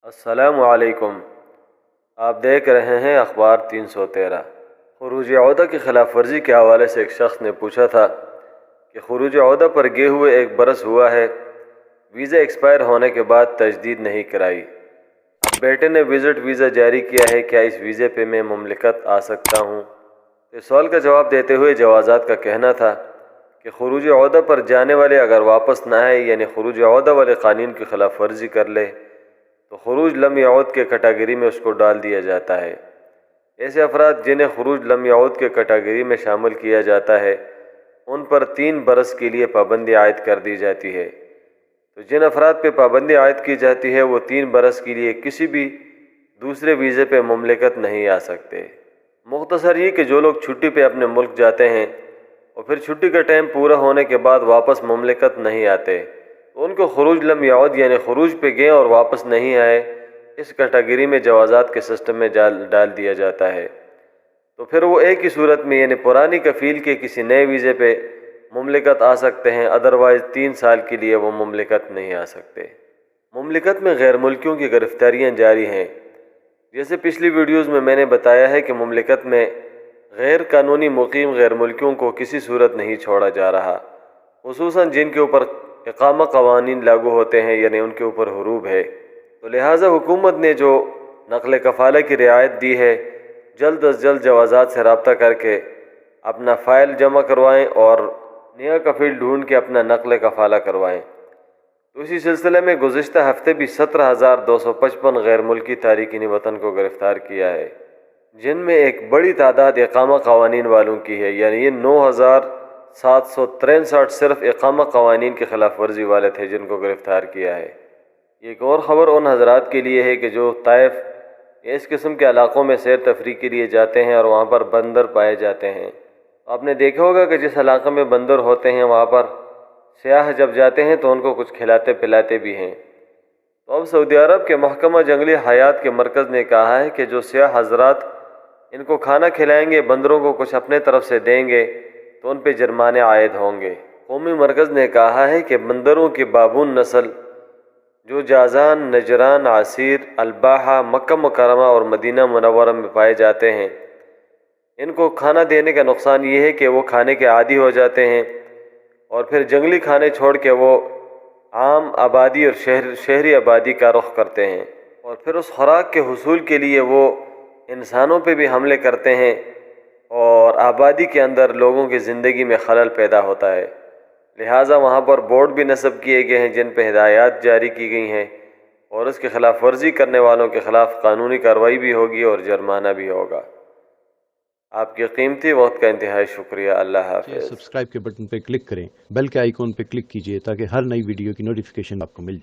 अस्सलामु अलैकुम। आप देख रहे हैं अखबार 313। खुरूज औदा की खिलाफ वर्जी के हवाले से एक शख्स ने पूछा था कि खुरूज औदा पर गए हुए 1 बरस हुआ है, वीज़ा एक्सपायर होने के बाद तजदीद नहीं कराई। अब बेटे ने विज़िट वीज़ा जारी किया है, क्या इस वीज़े पे मैं मुमलिकत आ सकता हूँ? इस सवाल का जवाब देते हुए जवाज़ात का कहना था कि खुरूज औदा पर जाने वाले अगर वापस ना आए, यानी खुरूज औदा वाले कानून की खिलाफ वर्जी कर ले, तो खुरूज लम यऊद के कैटेगरी में उसको डाल दिया जाता है। ऐसे अफराद जिन्हें खुरूज लम यऊद के कैटेगरी में शामिल किया जाता है, उन पर 3 बरस के लिए पाबंदी आयद कर दी जाती है। तो जिन अफराद पे पाबंदी आयद की जाती है वो 3 बरस के लिए किसी भी दूसरे वीज़े पे मुमलिकत नहीं आ सकते। मुख्तसर ये कि जो लोग छुट्टी पे अपने मुल्क जाते हैं और फिर छुट्टी का टाइम पूरा होने के बाद वापस मुमलिकत नहीं आते, तो उनको खुरूज लम यऊद यानी खुरूज पे गए और वापस नहीं आए, इस कैटेगरी में जवाज़ात के सिस्टम में डाल दिया जाता है। तो फिर वो एक ही सूरत में यानी पुरानी कफ़ील के किसी नए वीज़े पे मुमलिकत आ सकते हैं, अदरवाइज़ 3 साल के लिए वो मुमलिकत नहीं आ सकते। मुमलिकत में गैर मुल्कियों की गिरफ्तारियाँ जारी हैं। जैसे पिछली वीडियोज़ में मैंने बताया है कि मुमलिकत में गैर कानूनी मुकीम गैर मुल्कियों को किसी सूरत नहीं छोड़ा जा रहा, खुसूसन जिनके ऊपर इकामा कवानीन लागू होते हैं यानी उनके ऊपर हुरूब है। तो लिहाजा हुकूमत ने जो नक़ल कफ़ाला की रियायत दी है, जल्द अज जल्द जवाज़ात से रब्ता करके अपना फ़ाइल जमा करवाएँ और नया कफ़ील ढूंढ के अपना नक़ल कफ़ाला करवाएँ। तो इसी सिलसिले में गुज़िश्ता हफ्ते भी 17,255 गैर मुल्की तारिकीन वतन को गिरफ़्तार किया है, जिनमें एक बड़ी तादाद इकामा कवानीन वालों की है, यानी ये 9,763 सिर्फ इकामा कवानीन की खिलाफ वर्जी वाले थे जिनको गिरफ़्तार किया है। एक और ख़बर उन हज़रात के लिए है कि जो ताइफ इस किस्म के इलाक़ों में सैर तफरी के लिए जाते हैं और वहाँ पर बंदर पाए जाते हैं। आपने देखा होगा कि जिस इलाक़े में बंदर होते हैं वहाँ पर सयाह जब जाते हैं तो उनको कुछ खिलाते पिलाते भी हैं। तो अब सऊदी अरब के महकमा जंगली हयात के मरकज़ ने कहा है कि जो सयाह हज़रात इनको खाना खिलाएंगे, बंदरों को कुछ अपने तरफ से देंगे, तो उन पर जुर्माने आयद होंगे। कौमी मरकज़ ने कहा है कि बंदरों की बाबून नस्ल जो जाज़ान, नजरान, आसीर, अलबाहा, मक्का मुकरमा और मदीना मुनव्वरा में पाए जाते हैं, इनको खाना देने का नुकसान ये है कि वो खाने के आदी हो जाते हैं और फिर जंगली खाने छोड़ के वो आम आबादी और शहरी आबादी का रुख करते हैं और फिर उस खुराक के हुसूल के लिए वो इंसानों पे भी हमले करते हैं और आबादी के अंदर लोगों की ज़िंदगी में खलल पैदा होता है। लिहाजा वहाँ पर बोर्ड भी नस्ब किए गए हैं जिन पर हिदायत जारी की गई हैं और उसकी खिलाफ वर्जी करने वालों के ख़िलाफ़ कानूनी कार्रवाई भी होगी और जुर्माना भी होगा। आपके कीमती वक्त का इंतहाई शुक्रिया। अल्लाह हाफ़िज़। सब्सक्राइब के बटन पे क्लिक करें, बेल के आइकॉन पे क्लिक कीजिए ताकि हर नई वीडियो की नोटिफिकेशन आपको मिल जाए।